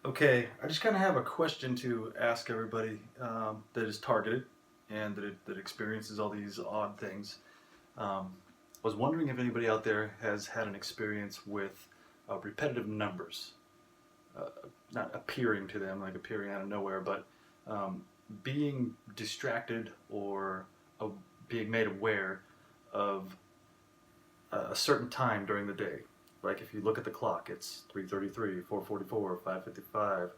Okay, I just kind of have a question to ask everybody that is targeted and that experiences all these odd things. I was wondering if anybody out there has had an experience with repetitive numbers, uh, not appearing to them, like appearing out of nowhere, but um, being distracted or uh, being made aware of a certain time during the day. Like if you look at the clock, it's 3:33, 4:44, 5:55,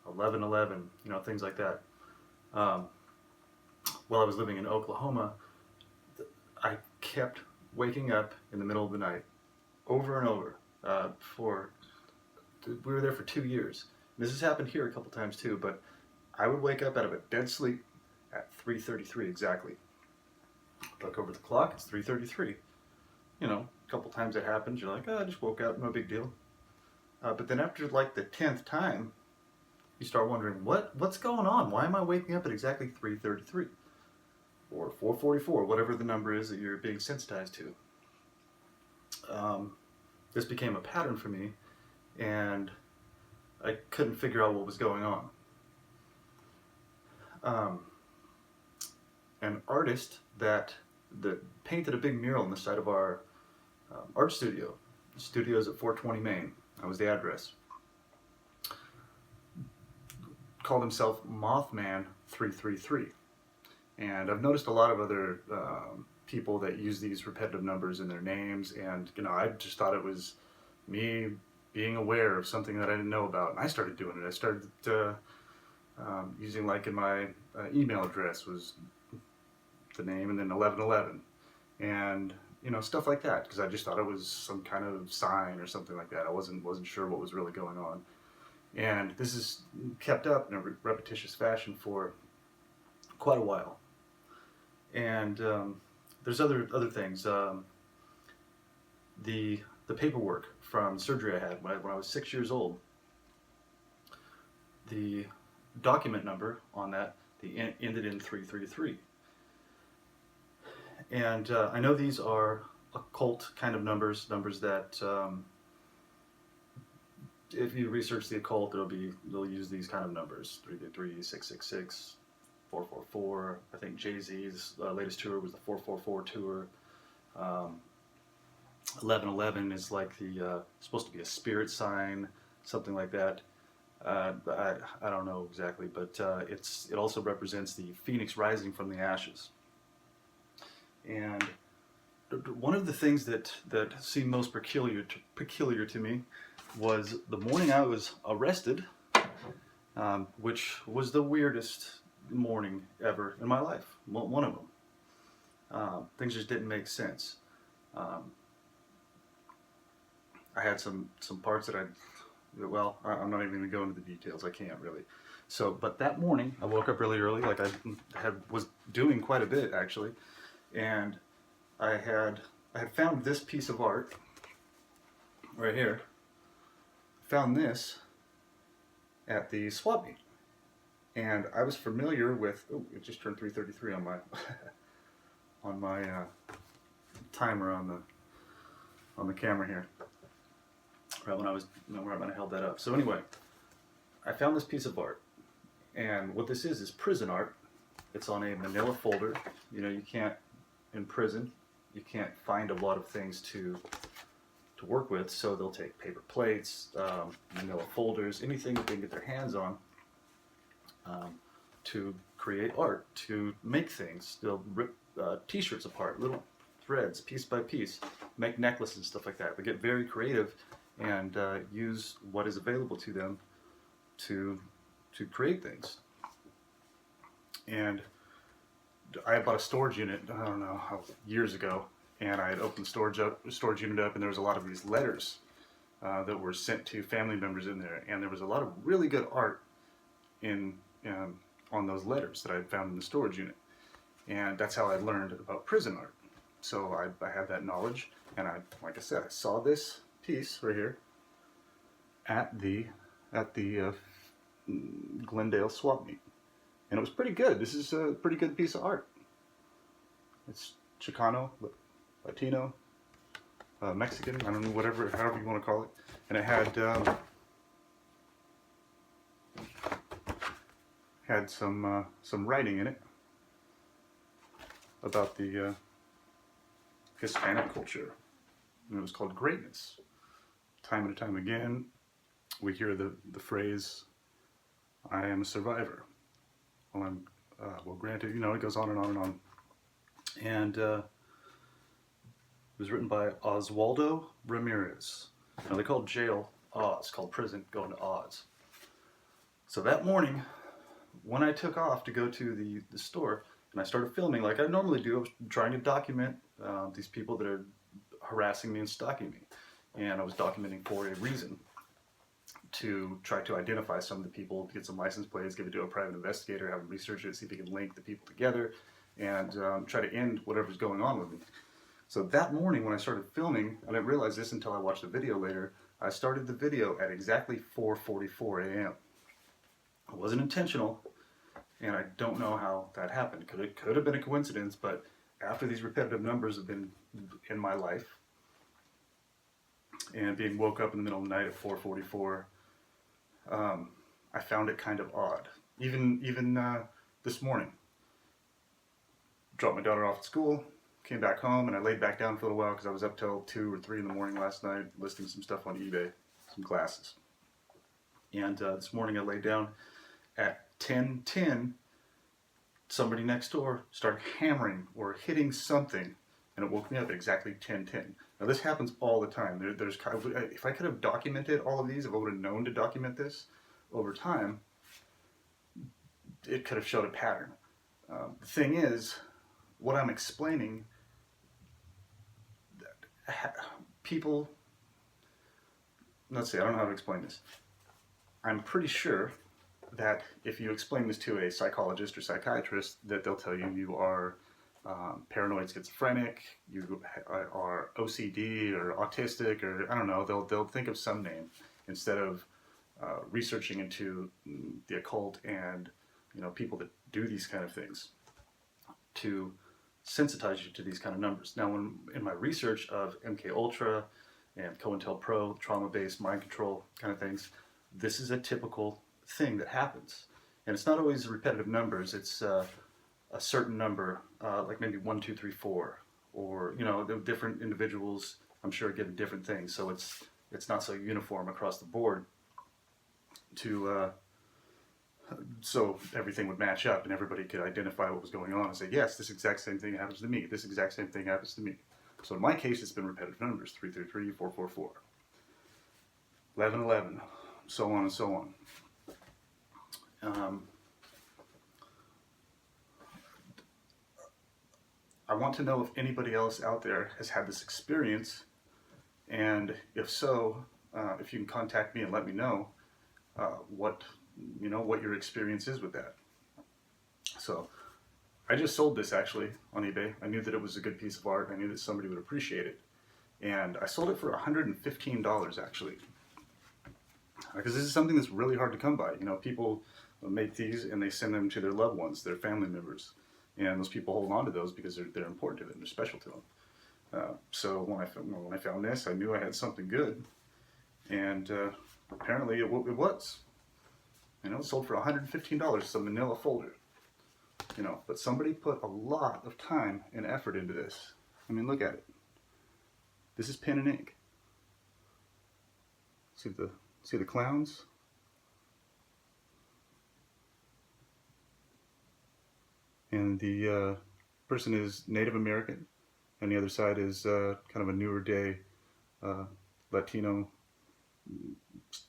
11:11, things like that. Um, while I was living in Oklahoma, I kept waking up in the middle of the night over and over. For We were there for 2 years. This has happened here a couple times too, but I would wake up out of a dead sleep at 3:33 exactly. Look over the clock, it's 3:33. A couple times it happens, you're like, oh, I just woke up, no big deal. But then after like the 10th time, you start wondering, what's going on? Why am I waking up at exactly 3:33 or 4:44, whatever the number is that you're being sensitized to? This became a pattern for me, and I couldn't figure out what was going on. Um, an artist that painted a big mural on the side of our art studio. The studio's at 420 Main. That was the address. Called himself Mothman 333. And I've noticed a lot of other people that use these repetitive numbers in their names, and I just thought it was me being aware of something that I didn't know about, and I started doing it. I started using, like, in my email address was the name and then 1111, and stuff like that, because I just thought it was some kind of sign or something like that. I wasn't sure what was really going on, and this is kept up in a repetitious fashion for quite a while. And there's other things. The paperwork from surgery I had when I was 6 years old. The document number on that ended in 333. And I know these are occult kind of numbers that if you research the occult, they'll use these kind of numbers: 333, 666, 444. I think Jay-Z's latest tour was the 444 tour. 1111 is like the supposed to be a spirit sign, something like that. I don't know exactly, but it also represents the phoenix rising from the ashes. And one of the things that seemed most peculiar to me was the morning I was arrested, which was the weirdest morning ever in my life. One of them. Things just didn't make sense. I had some parts that I'm not even going to go into the details. I can't really. So, but that morning I woke up really early, like was doing quite a bit actually, and I had found this piece of art right here. Found this at the swap meet, and I was familiar with. Oh, it just turned 3:33 on my on my timer on the camera here. Right when I held that up. So anyway, I found this piece of art, and what this is prison art. It's on a manila folder. You can't, in prison, you can't find a lot of things to work with, so they'll take paper plates, manila folders, anything that they can get their hands on, to create art, to make things. They'll rip t-shirts apart, little threads, piece by piece, make necklaces and stuff like that. They get very creative and use what is available to them to create things. And I had bought a storage unit, I don't know, years ago, and I had opened the storage unit up, and there was a lot of these letters that were sent to family members in there, and there was a lot of really good art on those letters that I had found in the storage unit, and that's how I learned about prison art. So I had that knowledge, and like I said, I saw this piece right here at the Glendale swap meet, and it was pretty good. This is a pretty good piece of art. It's Chicano, Latino, Mexican, I don't know, however you want to call it, and it had had some writing in it about the Hispanic culture, and it was called Greatness. Time and time again, we hear the phrase, "I am a survivor." Well, granted, it goes on and on and on. And it was written by Oswaldo Ramirez. Now they called jail Oz, called prison going to Oz. So that morning, when I took off to go to the store, and I started filming like I normally do, I was trying to document these people that are harassing me and stalking me. And I was documenting for a reason, to try to identify some of the people, get some license plates, give it to a private investigator, have them research it, see if he can link the people together, and try to end whatever's going on with me. So that morning when I started filming, I didn't realize this until I watched the video later, I started the video at exactly 4:44 a.m. It wasn't intentional, and I don't know how that happened. Could have been a coincidence, but after these repetitive numbers have been in my life, and being woke up in the middle of the night at 4:44, I found it kind of odd. Even this morning, dropped my daughter off at school, came back home, and I laid back down for a little while because I was up till 2 or 3 in the morning last night listing some stuff on eBay, some glasses. And this morning I laid down at 10:10. Somebody next door started hammering or hitting something, and it woke me up at exactly 10:10. Now this happens all the time. There's if I could have documented all of these, if I would have known to document this over time, it could have showed a pattern. The thing is, what I'm explaining, people, let's see, I don't know how to explain this. I'm pretty sure that if you explain this to a psychologist or psychiatrist, that they'll tell you you are paranoid schizophrenic, you are OCD or autistic, or I don't know, they'll think of some name instead of researching into the occult and people that do these kind of things to sensitize you to these kind of numbers. Now, in my research of MK Ultra and COINTELPRO, trauma-based mind control kind of things, this is a typical thing that happens, and it's not always repetitive numbers. It's a certain number, like maybe 1, 2, 3, 4, or the different individuals, I'm sure, get different things. So it's not so uniform across the board. So everything would match up, and everybody could identify what was going on and say, yes, this exact same thing happens to me. This exact same thing happens to me. So in my case, it's been repetitive numbers: 3, 3, 3, 4, 4, 4, 11, 11, so on and so on. I want to know if anybody else out there has had this experience, and if so, if you can contact me and let me know what your experience is with that. So I just sold this actually on eBay. I knew that it was a good piece of art. I knew that somebody would appreciate it, and I sold it for $115 actually, because this is something that's really hard to come by. People make these and they send them to their loved ones, their family members, and those people hold on to those because they're important to them, they're special to them. So when I found this, I knew I had something good, and apparently it was. It sold for $115. It's a manila folder. But somebody put a lot of time and effort into this. I mean, look at it. This is pen and ink. See the clowns? And the person is Native American, and the other side is kind of a newer day Latino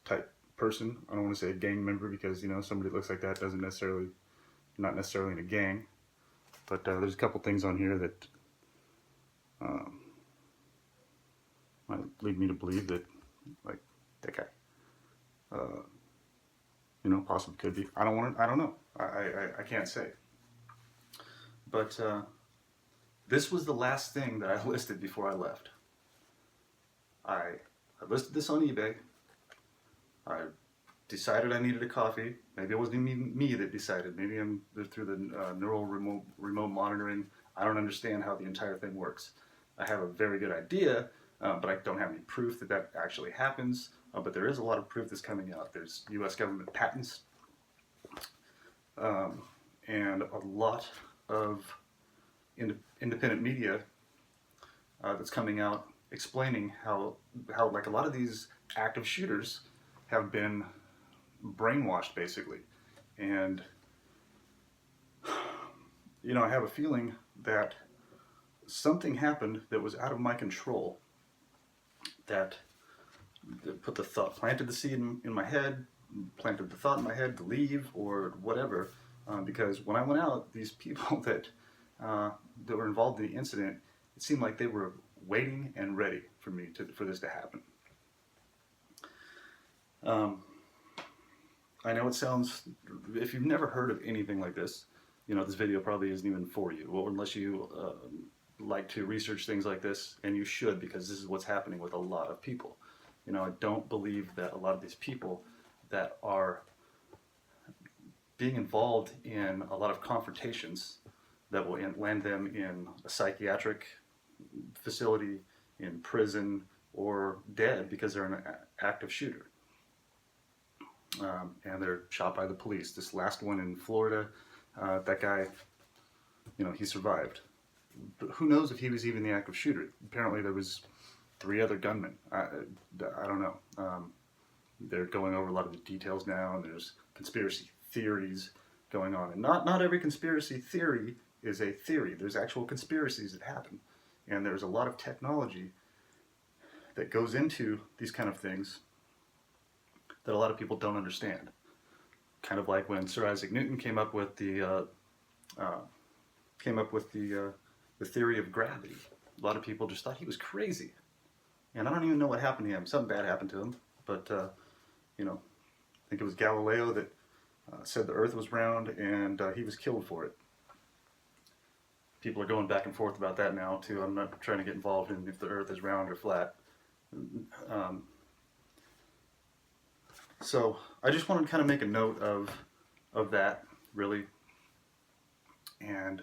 type person. I don't want to say a gang member, because somebody that looks like that doesn't necessarily, not necessarily in a gang. But there's a couple things on here that might lead me to believe that, like, that guy, possibly could be. I don't know. I can't say. But this was the last thing that I listed before I left. I listed this on eBay. I decided I needed a coffee. Maybe it wasn't even me that decided. Maybe I'm through the neural remote monitoring. I don't understand how the entire thing works. I have a very good idea, but I don't have any proof that actually happens. But there is a lot of proof that's coming out. There's U.S. government patents and a lot of independent media that's coming out explaining how like a lot of these active shooters have been brainwashed basically. And I have a feeling that something happened that was out of my control that planted the seed in my head, planted the thought in my head to leave or whatever. Because when I went out, these people that were involved in the incident, it seemed like they were waiting and ready for this to happen. I know it sounds, if you've never heard of anything like this, this video probably isn't even for you, or unless you like to research things like this, and you should, because this is what's happening with a lot of people. I don't believe that a lot of these people that are being involved in a lot of confrontations that will land them in a psychiatric facility, in prison, or dead because they're an active shooter. And they're shot by the police. This last one in Florida, that guy, he survived. But who knows if he was even the active shooter? Apparently there was 3 other gunmen. I don't know. They're going over a lot of the details now, and there's conspiracy theories going on. And not every conspiracy theory is a theory. There's actual conspiracies that happen. And there's a lot of technology that goes into these kind of things that a lot of people don't understand. Kind of like when Sir Isaac Newton came up with the theory of gravity. A lot of people just thought he was crazy. And I don't even know what happened to him. Something bad happened to him. But, I think it was Galileo that said the Earth was round, and he was killed for it. People are going back and forth about that now, too. I'm not trying to get involved in if the Earth is round or flat. So I just wanted to kind of make a note of that, really, and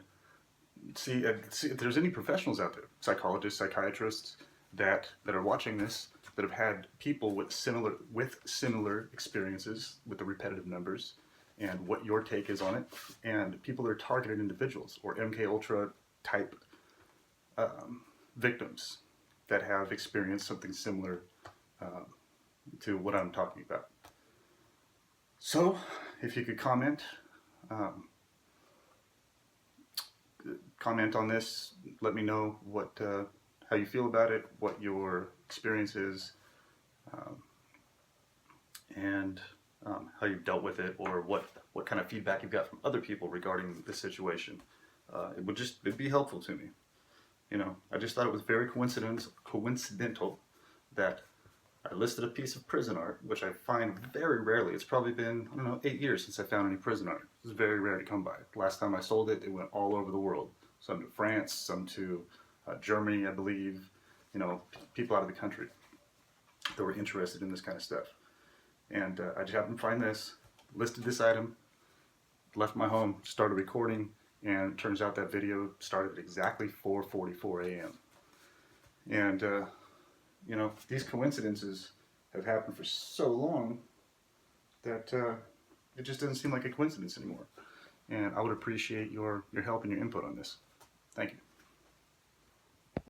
see if there's any professionals out there, psychologists, psychiatrists, that are watching this, that have had people with similar experiences with the repetitive numbers, and what your take is on it, and people that are targeted individuals or MK Ultra type victims that have experienced something similar to what I'm talking about. So, if you could comment on this, let me know how you feel about it, what your experience is, and how you've dealt with it, or what kind of feedback you've got from other people regarding this situation. It'd be helpful to me. I just thought it was very coincidental that I listed a piece of prison art, which I find very rarely. It's probably been, 8 years since I found any prison art. It's very rare to come by. Last time I sold it, it went all over the world. Some to France, some to Germany, I believe. People out of the country that were interested in this kind of stuff. And I just happened to find this, listed this item, left my home, started recording, and it turns out that video started at exactly 4:44 a.m. And, these coincidences have happened for so long that it just doesn't seem like a coincidence anymore. And I would appreciate your help and your input on this. Thank you.